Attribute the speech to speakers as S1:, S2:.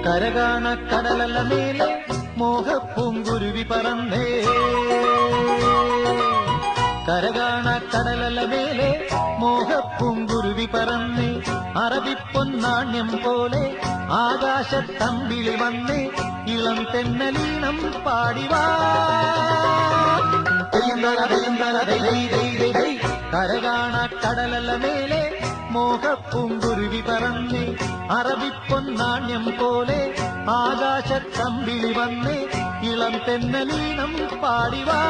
S1: കരകാണ കടലല മേലെ മോഹപ്പൂങ്കുരുവി പറന്നേ കരകാണ കടലല മേലെ മോഹപ്പൂങ്കുരുവി പറന്നേ അറബിപ്പൊന്നാണ്യം പോലെ ആകാശത്തമ്പിളി വന്നേ ഇളം തെന്നലീണം പാടിവാ കരകാണ കടലല മേലെ മോഹപ്പൂങ്കുരുവി പറന്നേ അറബിപ്പൊന്നാണ്യം പോലെ ആകാശത്തമ്പിളി വന്നേ ഇളം തെന്നലീണം പാടിവാ